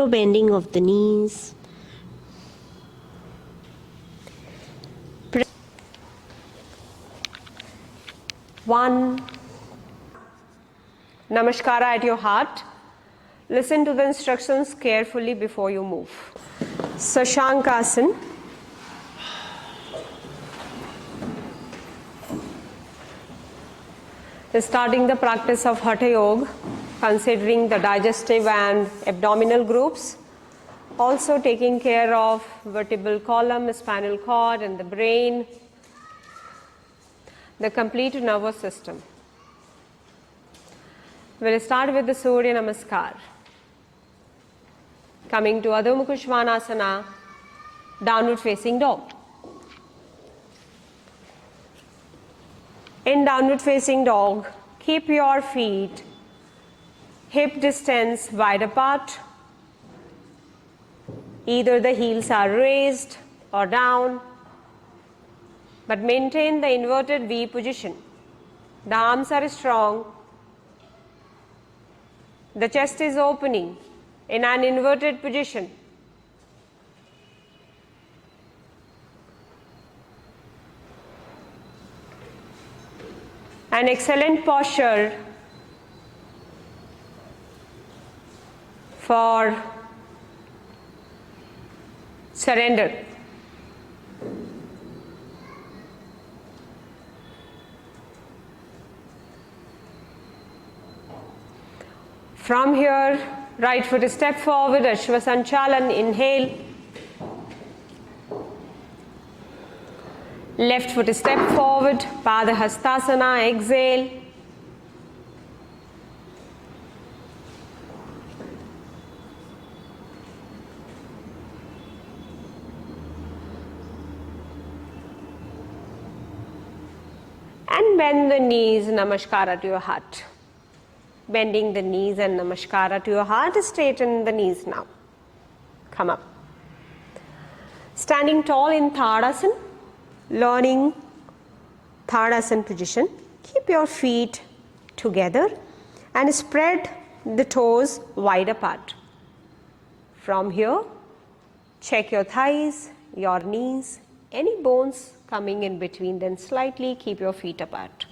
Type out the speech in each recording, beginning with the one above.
Slow bending of the knees. One. Namaskara at your heart. Listen to the instructions carefully before you move. Sashankasana. Starting the practice of Hatha Yoga, considering the digestive and abdominal groups, also taking care of vertebral column, spinal cord and the brain, the complete nervous system. We'll start with the Surya Namaskar. Coming to Adho Mukha Svanasana, downward facing dog. In downward facing dog, keep your feet hip distance wide apart. Either the heels are raised or down, but maintain the inverted V position. The arms are strong. The chest is opening in an inverted position. An excellent posture for surrender. From here, right foot step forward, Ashwasanchalan, inhale. Left foot step forward, Padahastasana, exhale. And bend the knees, Namaskara to your heart. Bending the knees and Namaskara to your heart, straighten the knees now. Come up. Standing tall in Tadasana. Learning Tadasana position, keep your feet together and spread the toes wide apart. From here, check your thighs, your knees, any bones coming in between, then slightly keep your feet apart.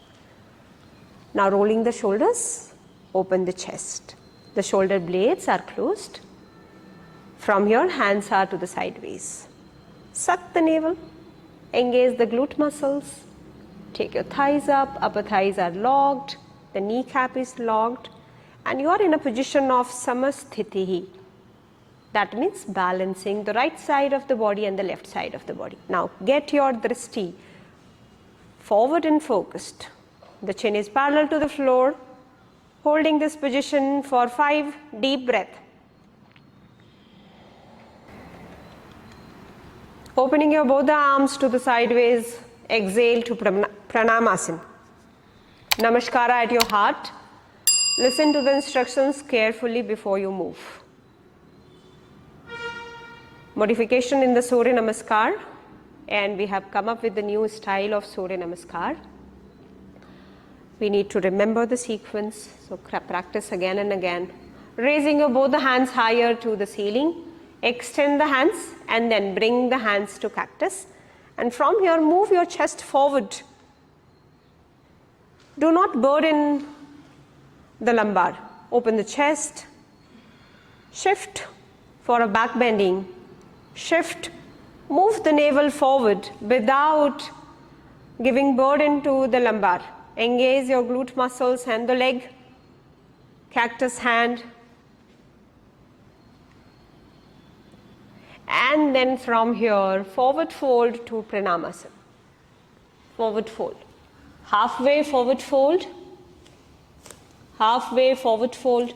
Now rolling the shoulders, open the chest. The shoulder blades are closed. From here, hands are to the sideways. Suck the navel. Engage the glute muscles. Take your thighs up, upper thighs are locked, the kneecap is locked, and you are in a position of samasthiti. That means balancing the right side of the body and the left side of the body. Now get your drishti forward and focused. The chin is parallel to the floor. Holding this position for 5 deep breaths. Opening your both the arms to the sideways, exhale to Pranamasana. Namaskara at your heart. Listen to the instructions carefully before you move. Modification in the Surya Namaskar, and we have come up with the new style of Surya Namaskar. We need to remember the sequence, so practice again and again. Raising your both the hands higher to the ceiling. Extend the hands and then bring the hands to cactus. And from here, move your chest forward. Do not burden the lumbar. Open the chest. Shift for a back bending. Shift. Move the navel forward without giving burden to the lumbar. Engage your glute muscles and the leg. Cactus hand. And then from here, forward fold to Pranamasana. Forward fold. Halfway forward fold. Halfway forward fold.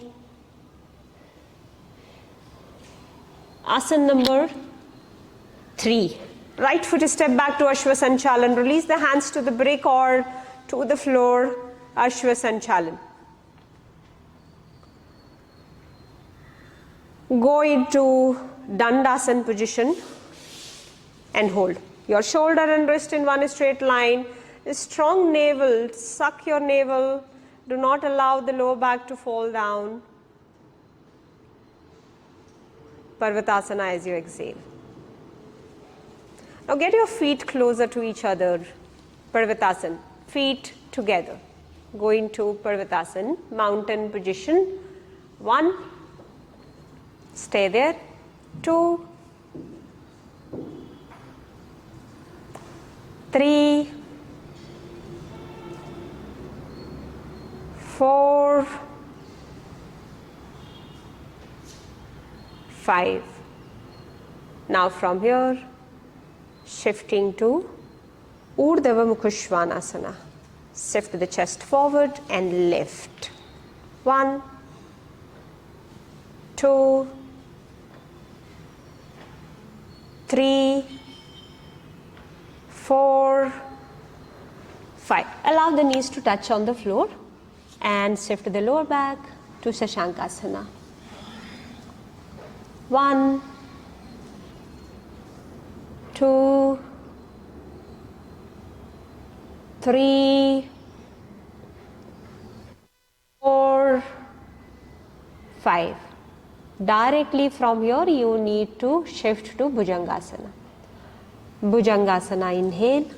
Asana number 3. Right foot step back to Ashwasanchalan. Release the hands to the brick or to the floor. Ashwasanchalan. Go into Dandasana position and hold. Your shoulder and wrist in one straight line. A strong navel, suck your navel. Do not allow the lower back to fall down. Parvatasana as you exhale. Now get your feet closer to each other. Parvatasana, feet together. Go into Parvatasana, mountain position. 1, stay there. 2, 3, 4, 5. Now from here, shifting to Urdhva Mukha Svanasana. Shift the chest forward and lift. 1, 2, 3, 4, 5. Allow the knees to touch on the floor and shift the lower back to Shashankasana. 1, 2, 3, 4, 5. Directly from here you need to shift to Bhujangasana. Bhujangasana, inhale,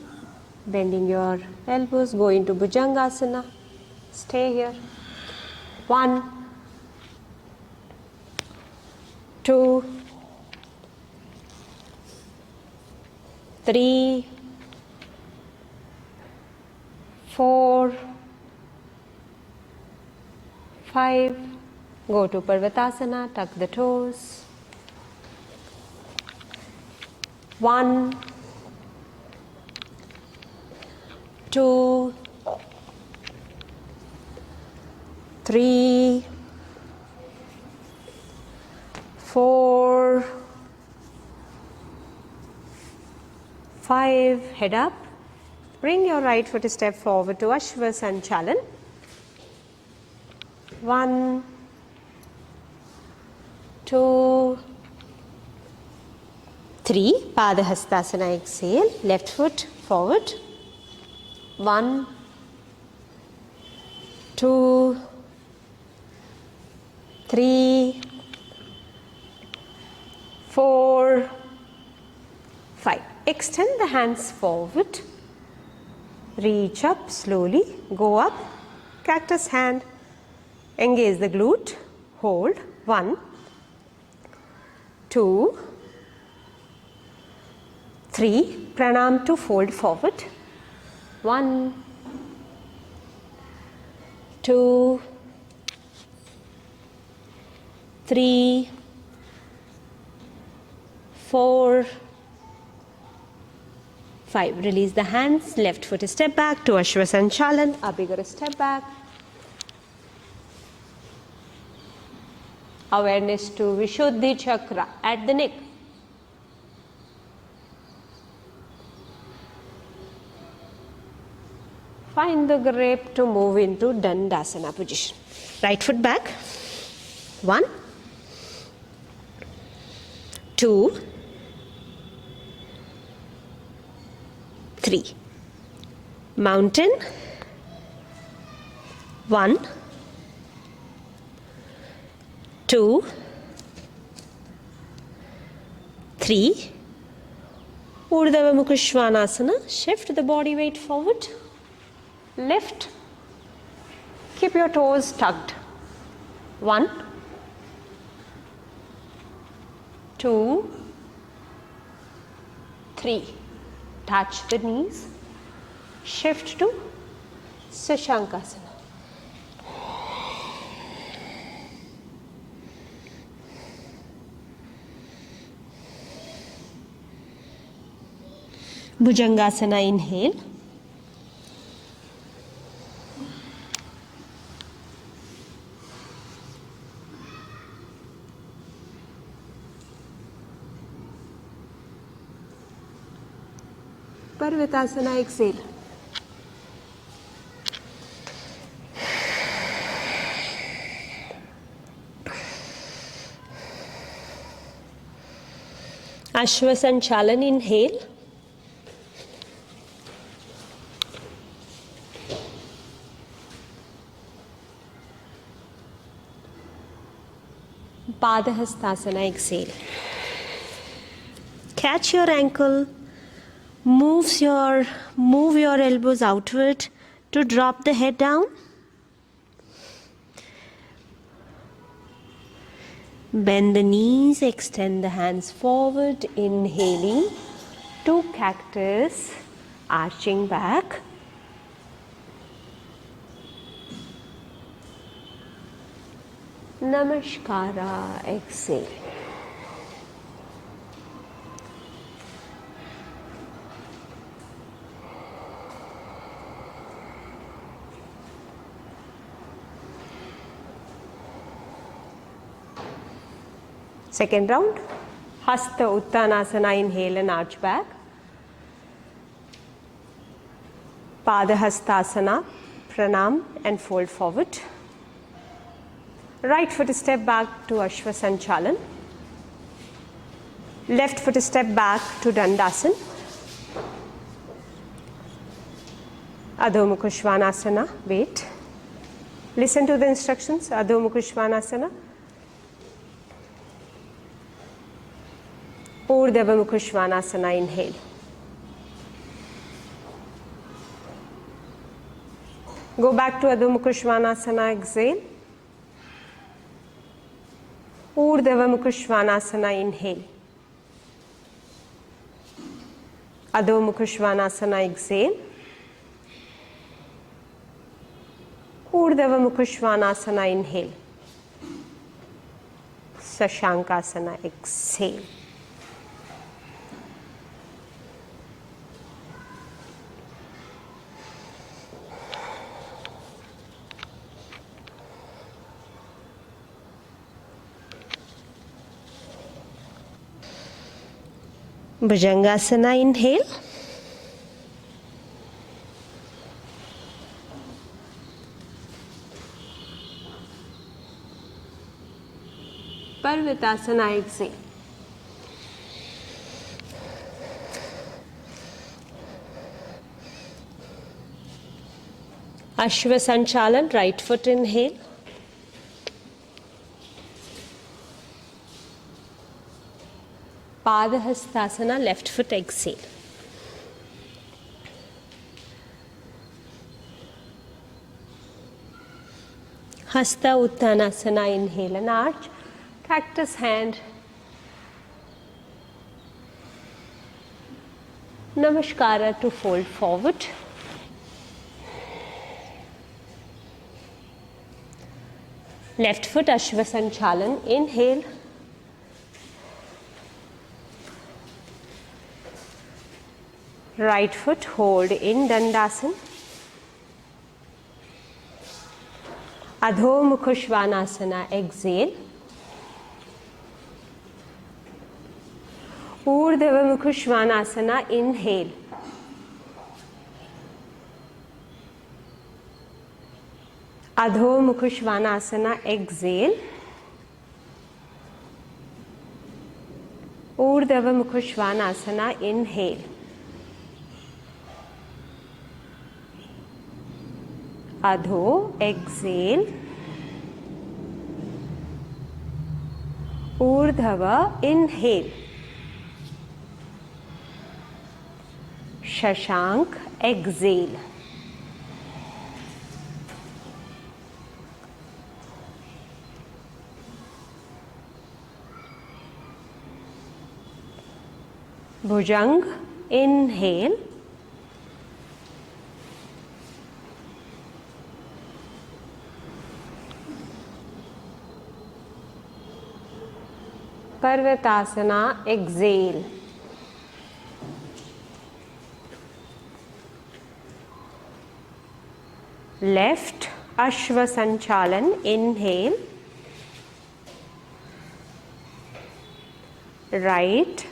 bending your elbows, go into Bhujangasana, stay here. 1, 2, 3, 4, 5. Go to Parvatasana, tuck the toes. 1, 2, 3, 4, 5. Head up. Bring your right foot a step forward to Ashvasanchalan. 1, 2, 3. Padahastasana, exhale. Left foot forward. 1, 2, 3, 4, 5. Extend the hands forward. Reach up slowly. Go up. Cactus hand. Engage the glute. Hold. 1, 2, 3. Pranam to fold forward. 1, 2, 3, 4, 5. Release the hands. Left foot a step back to Ashvasanchalan. A bigger step back. Awareness to Vishuddhi chakra at the neck. Find the grip to move into Dandasana position. Right foot back. 1, 2, 3. Mountain. 1, 2, 3. Urdhva Mukha Svanasana. Shift the body weight forward. Lift. Keep your toes tucked. 1, 2, 3. Touch the knees. Shift to Shashankasana. Bhujangasana, inhale. Parvatasana, exhale. Ashvasanchalan, inhale. Padahastasana, exhale. Catch your ankle, move your elbows outward to drop the head down. Bend the knees, extend the hands forward, inhaling to cactus, arching back. Namaskara, exhale. Second round, Hasta Uttanasana, inhale and arch back. Padahastasana, pranam and fold forward. Right foot step back to Ashwa Sanchalan. Left foot step back to Dandasana. Adho Mukha Svanasana, wait. Listen to the instructions, Adho Mukha Svanasana. Urdhva Mukha Svanasana, inhale. Go back to Adho Mukha Svanasana, exhale. Urdhva Mukha Svanasana, inhale. Adho Mukha Svanasana, exhale. Urdhva Mukha Svanasana, inhale. Sashankasana, exhale. Bhujangasana, inhale. Parvatasana, exhale. Ashwa Sanchalan, right foot inhale. Padahastasana, left foot exhale. Hasta Uttanasana, inhale and arch. Cactus hand. Namaskara to fold forward. Left foot Ashwa Sanchalan, inhale. Right foot hold in Dandasana. Adho Mukha Svanasana, exhale. Urdhva Mukha Svanasana, inhale. Adho Mukha Svanasana, exhale. Urdhva Mukha Svanasana, inhale. Adho, exhale. Urdhva, inhale. Shashank, exhale. Bhujang, inhale. Parvatasana, exhale. Left Ashwa Sanchalan, inhale. Right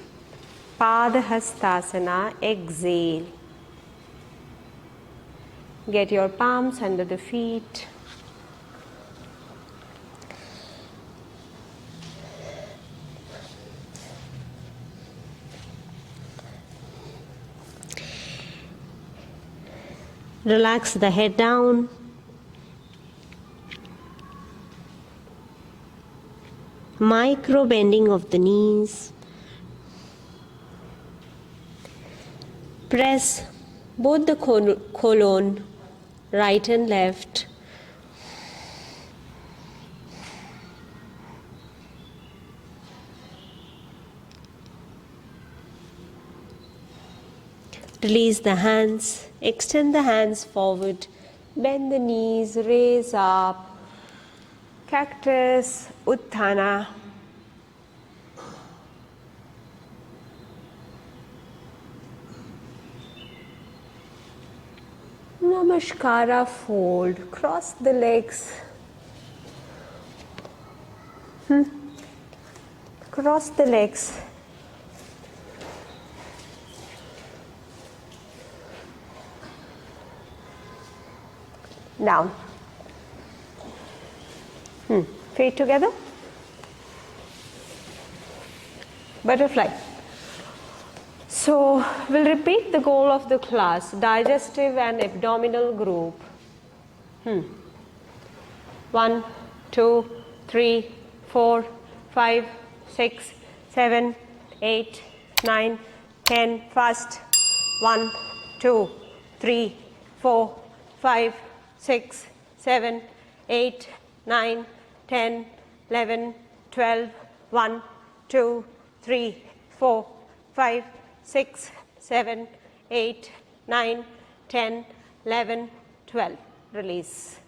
Padahastasana, exhale. Get your palms under the feet. Relax the head down. Micro bending of the knees. Press both the colon, right and left. Release the hands, extend the hands forward, bend the knees, raise up, cactus, utthana. Namaskara, fold, cross the legs. Cross the legs. Down. Feet together. Butterfly. So we'll repeat the goal of the class, digestive and abdominal group. 1, 2, 3, 4, 5, 6, 7, 8, 9, 10. Fast. 1, 2, 3, 4, 5, 6, 7, 8, 9, 10, 11, 12. 1, 2, 3, 4, 5, 6, 7, 8, 9, 10, 11, 12. Release.